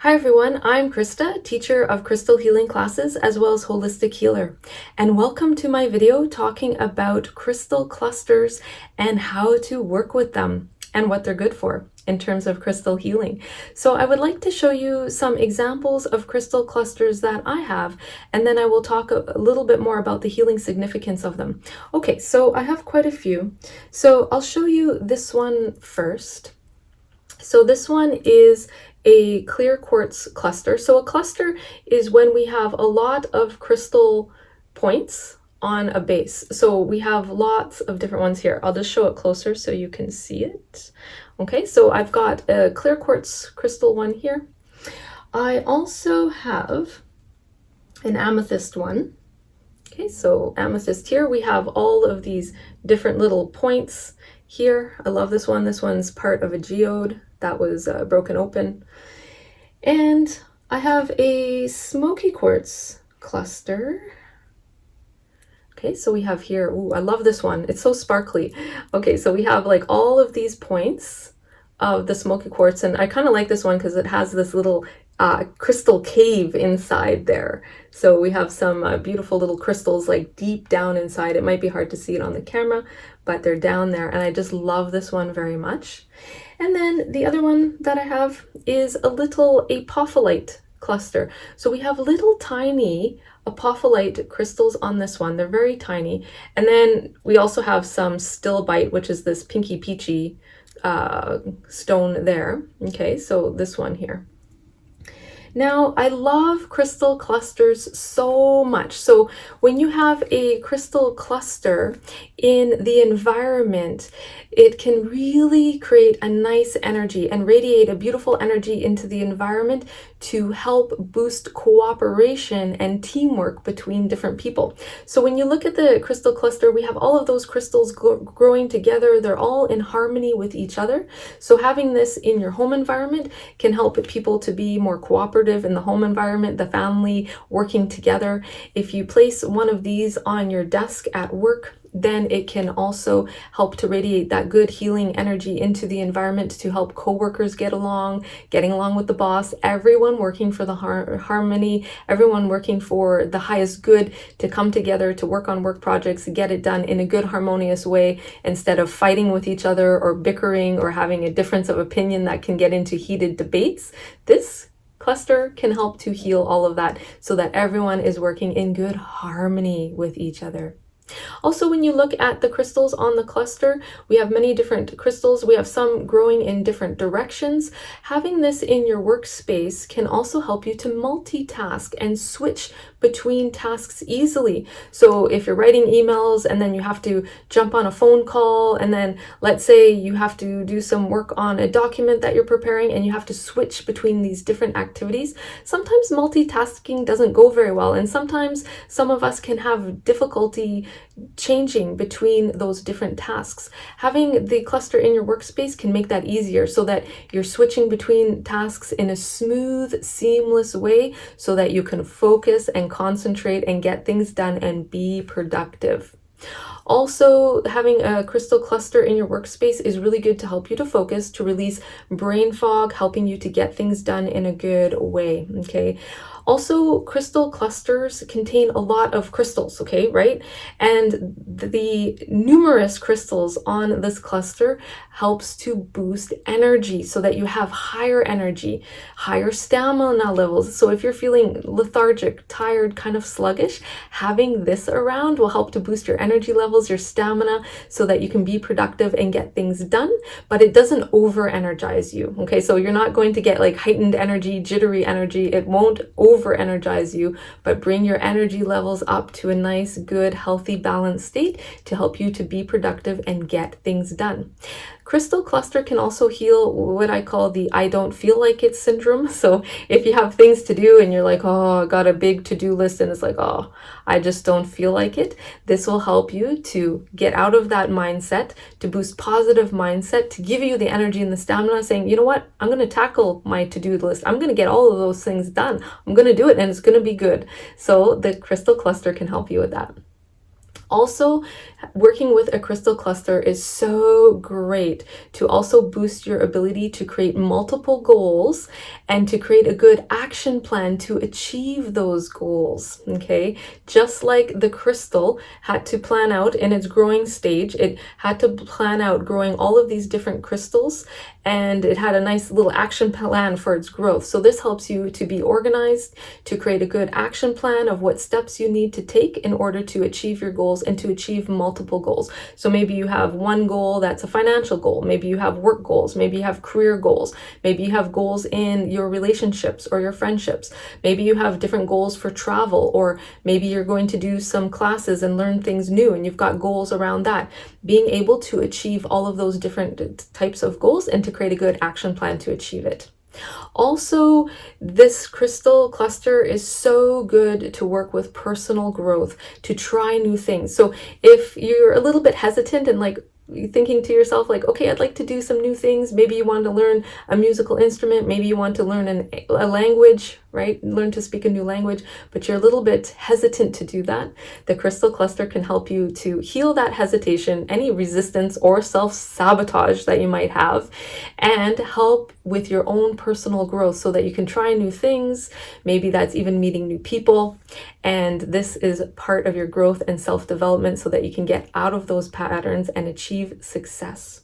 Hi everyone, I'm Christa, teacher of crystal healing classes as well as holistic healer, and welcome to my video talking about crystal clusters and how to work with them and what they're good for in terms of crystal healing. So I would like to show you some examples of crystal clusters that I have, and then I will talk a little bit more about the healing significance of them. Okay, so I have quite a few. So I'll show you this one first. So this one is a clear quartz cluster. So a cluster is when we have a lot of crystal points on a base. So we have lots of different ones here. I'll just show it closer so you can see it. Okay, so I've got a clear quartz crystal one here. I also have an amethyst one. Okay, so amethyst here, we have all of these different little points here. I love this one. This one's part of a geode that was broken open. And I have a smoky quartz cluster. Okay, so we have here, ooh, I love this one. It's so sparkly. Okay, so we have like all of these points of the smoky quartz, and I kind of like this one because it has this little crystal cave inside there. So we have some beautiful little crystals like deep down inside. It might be hard to see it on the camera, but they're down there, and I just love this one very much. And then the other one that I have is a little apophyllite cluster. So we have little tiny apophyllite crystals on this one. They're very tiny. And then we also have some stilbite, which is this pinky peachy stone there. Okay, so this one here. Now, I love crystal clusters so much. So when you have a crystal cluster in the environment, it can really create a nice energy and radiate a beautiful energy into the environment to help boost cooperation and teamwork between different people. So when you look at the crystal cluster, we have all of those crystals growing together. They're all in harmony with each other. So having this in your home environment can help people to be more cooperative in the home environment, the family working together. If you place one of these on your desk at work, then it can also help to radiate that good healing energy into the environment to help coworkers get along, getting along with the boss, everyone working for the harmony, everyone working for the highest good, to come together to work on work projects, get it done in a good harmonious way instead of fighting with each other or bickering or having a difference of opinion that can get into heated debates. This cluster can help to heal all of that so that everyone is working in good harmony with each other. Also, when you look at the crystals on the cluster, we have many different crystals. We have some growing in different directions. Having this in your workspace can also help you to multitask and switch between tasks easily. So if you're writing emails and then you have to jump on a phone call, and then let's say you have to do some work on a document that you're preparing and you have to switch between these different activities, sometimes multitasking doesn't go very well. And sometimes some of us can have difficulty changing between those different tasks. Having the cluster in your workspace can make that easier so that you're switching between tasks in a smooth, seamless way so that you can focus and concentrate and get things done and be productive. Also, having a crystal cluster in your workspace is really good to help you to focus, to release brain fog, helping you to get things done in a good way, okay? Also, crystal clusters contain a lot of crystals, okay, right? And the numerous crystals on this cluster helps to boost energy so that you have higher energy, higher stamina levels. So if you're feeling lethargic, tired, kind of sluggish, having this around will help to boost your energy levels, your stamina, so that you can be productive and get things done, but it doesn't over-energize you, okay? So you're not going to get like heightened energy, jittery energy. It won't over-energize you, but bring your energy levels up to a nice, good, healthy, balanced state to help you to be productive and get things done. Crystal cluster can also heal what I call the I don't feel like it syndrome. So if you have things to do and you're like, oh, I got a big to-do list and it's like, oh, I just don't feel like it, this will help you to get out of that mindset, to boost positive mindset, to give you the energy and the stamina saying, you know what, I'm going to tackle my to-do list. I'm going to get all of those things done. I'm going to do it and it's going to be good. So the crystal cluster can help you with that. Also, working with a crystal cluster is so great to also boost your ability to create multiple goals and to create a good action plan to achieve those goals. Okay, just like the crystal had to plan out in its growing stage, it had to plan out growing all of these different crystals, and it had a nice little action plan for its growth. So this helps you to be organized, to create a good action plan of what steps you need to take in order to achieve your goals and to achieve multiple goals. So maybe you have one goal that's a financial goal, maybe you have work goals, maybe you have career goals, maybe you have goals in your relationships or your friendships, maybe you have different goals for travel, or maybe you're going to do some classes and learn things new and you've got goals around that. Being able to achieve all of those different types of goals and to create a good action plan to achieve it. Also, this crystal cluster is so good to work with personal growth, to try new things. So if you're a little bit hesitant and like thinking to yourself like, okay, I'd like to do some new things. Maybe you want to learn a musical instrument. Maybe you want to learn a language, right? Learn to speak a new language, but you're a little bit hesitant to do that. The crystal cluster can help you to heal that hesitation, any resistance or self-sabotage that you might have, and help with your own personal growth so that you can try new things. Maybe that's even meeting new people. And this is part of your growth and self-development so that you can get out of those patterns and achieve success.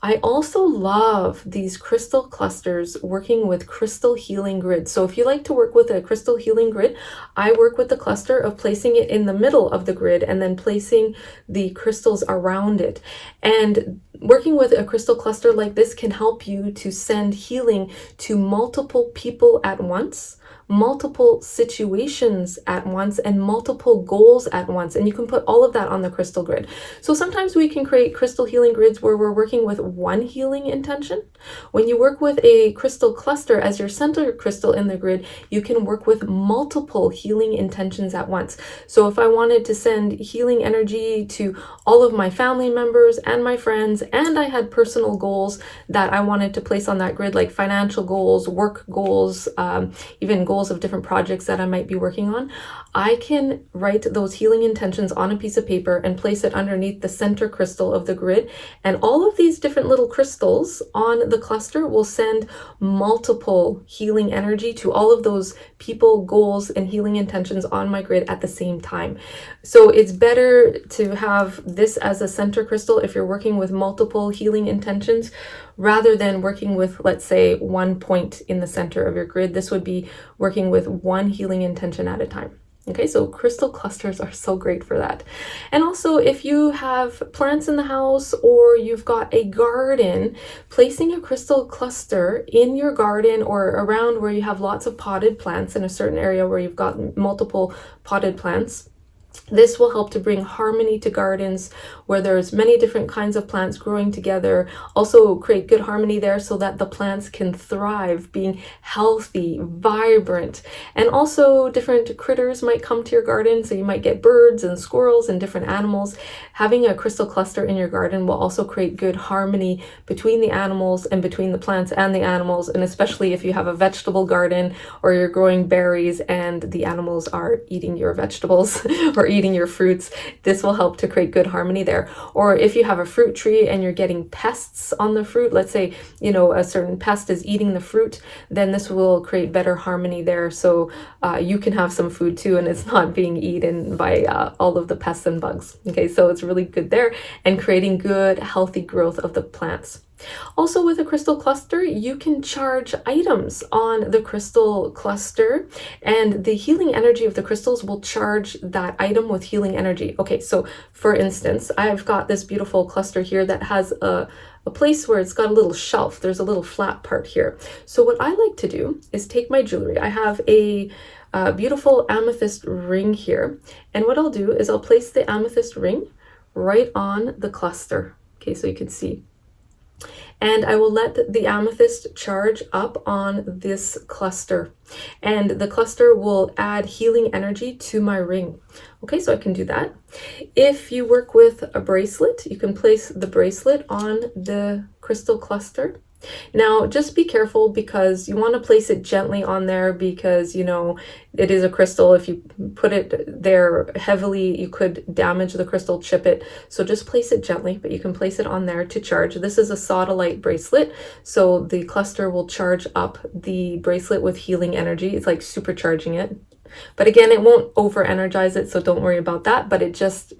I also love these crystal clusters working with crystal healing grids. So if you like to work with a crystal healing grid, I work with the cluster of placing it in the middle of the grid and then placing the crystals around it. And working with a crystal cluster like this can help you to send healing to multiple people at once, multiple situations at once, and multiple goals at once. And you can put all of that on the crystal grid. So sometimes we can create crystal healing grids where we're working with one healing intention. When you work with a crystal cluster as your center crystal in the grid, you can work with multiple healing intentions at once. So if I wanted to send healing energy to all of my family members and my friends, and I had personal goals that I wanted to place on that grid, like financial goals, work goals, even goals of different projects that I might be working on, I can write those healing intentions on a piece of paper and place it underneath the center crystal of the grid. And all of these different little crystals on the cluster will send multiple healing energy to all of those people, goals, and healing intentions on my grid at the same time. So it's better to have this as a center crystal if you're working with multiple healing intentions, rather than working with, let's say, one point in the center of your grid. This would be working with one healing intention at a time. Okay, so crystal clusters are so great for that. And also, if you have plants in the house or you've got a garden, placing a crystal cluster in your garden or around where you have lots of potted plants in a certain area where you've got multiple potted plants, this will help to bring harmony to gardens where there's many different kinds of plants growing together. Also create good harmony there so that the plants can thrive, being healthy, vibrant. And also different critters might come to your garden. So you might get birds and squirrels and different animals. Having a crystal cluster in your garden will also create good harmony between the animals and between the plants and the animals. And especially if you have a vegetable garden or you're growing berries and the animals are eating your vegetables or eating your fruits, this will help to create good harmony there. Or if you have a fruit tree and you're getting pests on the fruit, let's say, a certain pest is eating the fruit, then this will create better harmony there. So you can have some food too, and it's not being eaten by all of the pests and bugs. Okay, so it's really good there and creating good, healthy growth of the plants. Also, with a crystal cluster, you can charge items on the crystal cluster, and the healing energy of the crystals will charge that item with healing energy. Okay, so for instance, I've got this beautiful cluster here that has a place where it's got a little shelf. There's a little flat part here. So what I like to do is take my jewelry. I have a beautiful amethyst ring here, and what I'll do is I'll place the amethyst ring right on the cluster. Okay, so you can see. And I will let the amethyst charge up on this cluster, and the cluster will add healing energy to my ring. Okay, so I can do that. If you work with a bracelet, you can place the bracelet on the crystal cluster. Now, just be careful because you want to place it gently on there because, you know, it is a crystal. If you put it there heavily, you could damage the crystal, chip it. So just place it gently, but you can place it on there to charge. This is a sodalite bracelet, so the cluster will charge up the bracelet with healing energy. It's like supercharging it. But again, it won't over energize it, so don't worry about that, but it just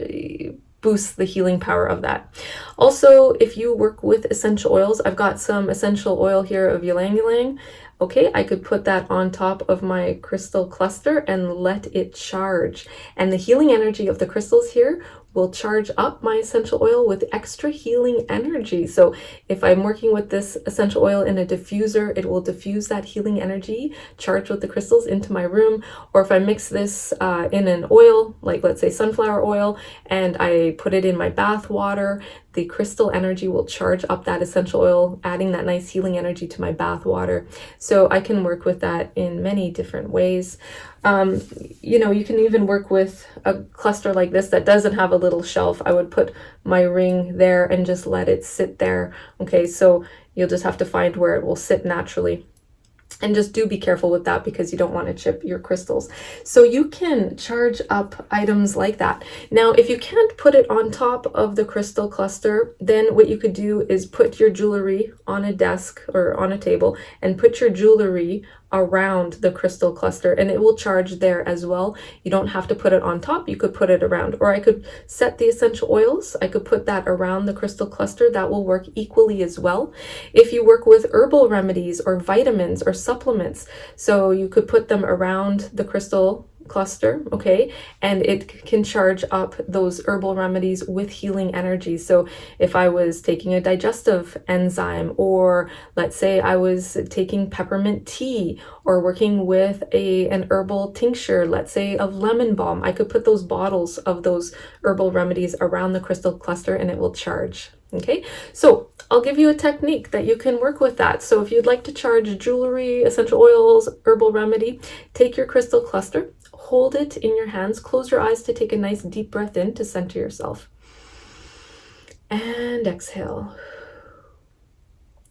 boosts the healing power of that. Also, if you work with essential oils, I've got some essential oil here of ylang ylang. Okay, I could put that on top of my crystal cluster and let it charge. And the healing energy of the crystals here will charge up my essential oil with extra healing energy. So if I'm working with this essential oil in a diffuser, it will diffuse that healing energy charged with the crystals into my room. Or if I mix this in an oil, like let's say sunflower oil, and I put it in my bath water, the crystal energy will charge up that essential oil, adding that nice healing energy to my bath water. So I can work with that in many different ways. You know, you can even work with a cluster like this that doesn't have a little shelf. I would put my ring there and just let it sit there. Okay, so you'll just have to find where it will sit naturally. And just do be careful with that because you don't want to chip your crystals. So you can charge up items like that. Now, if you can't put it on top of the crystal cluster, then what you could do is put your jewelry on a desk or on a table and put your jewelry around the crystal cluster and it will charge there as well. You don't have to put it on top, you could put it around. Or I could set the essential oils, I could put that around the crystal cluster, that will work equally as well. If you work with herbal remedies or vitamins or supplements, so you could put them around the crystal cluster, okay, and it can charge up those herbal remedies with healing energy. So if I was taking a digestive enzyme, or let's say I was taking peppermint tea, or working with an herbal tincture, let's say of lemon balm, I could put those bottles of those herbal remedies around the crystal cluster and it will charge. Okay, so I'll give you a technique that you can work with that. So if you'd like to charge jewelry, essential oils, herbal remedy, take your crystal cluster, hold it in your hands, close your eyes to take a nice deep breath in to center yourself. And exhale.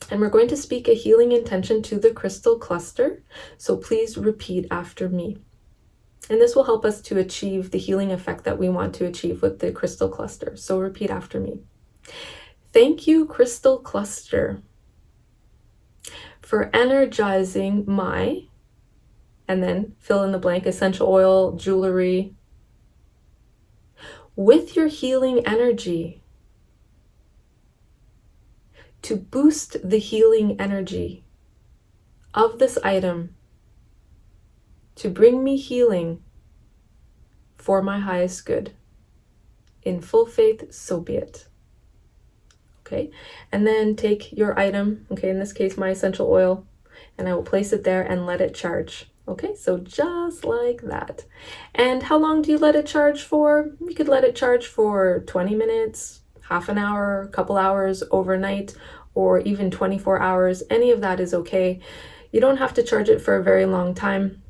And we're going to speak a healing intention to the crystal cluster. So please repeat after me. And this will help us to achieve the healing effect that we want to achieve with the crystal cluster. So repeat after me. Thank you, crystal cluster, for energizing my, and then fill in the blank, essential oil, jewelry, with your healing energy to boost the healing energy of this item, to bring me healing for my highest good. In full faith, so be it. Okay, and then take your item, okay, in this case my essential oil, and I will place it there and let it charge. Okay, so just like that. And how long do you let it charge for? You could let it charge for 20 minutes, half an hour, a couple hours, overnight, or even 24 hours. Any of that is okay. You don't have to charge it for a very long time.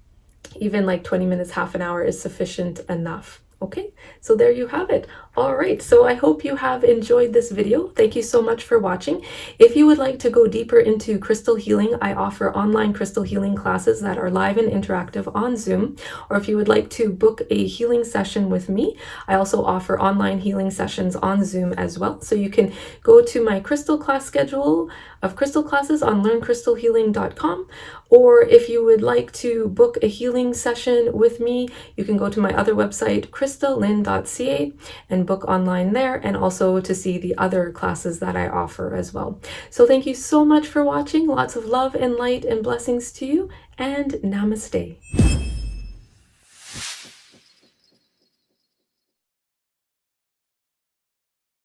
Even like 20 minutes, half an hour is sufficient enough. Okay, so there you have it. All right, so I hope you have enjoyed this video. Thank you so much for watching. If you would like to go deeper into crystal healing, I offer online crystal healing classes that are live and interactive on Zoom. Or if you would like to book a healing session with me, I also offer online healing sessions on Zoom as well. So you can go to my crystal class schedule of crystal classes on learncrystalhealing.com. Or if you would like to book a healing session with me, you can go to my other website, christalyn.ca, and book online there, and also to see the other classes that I offer as well. So thank you so much for watching. Lots of love and light and blessings to you, and namaste.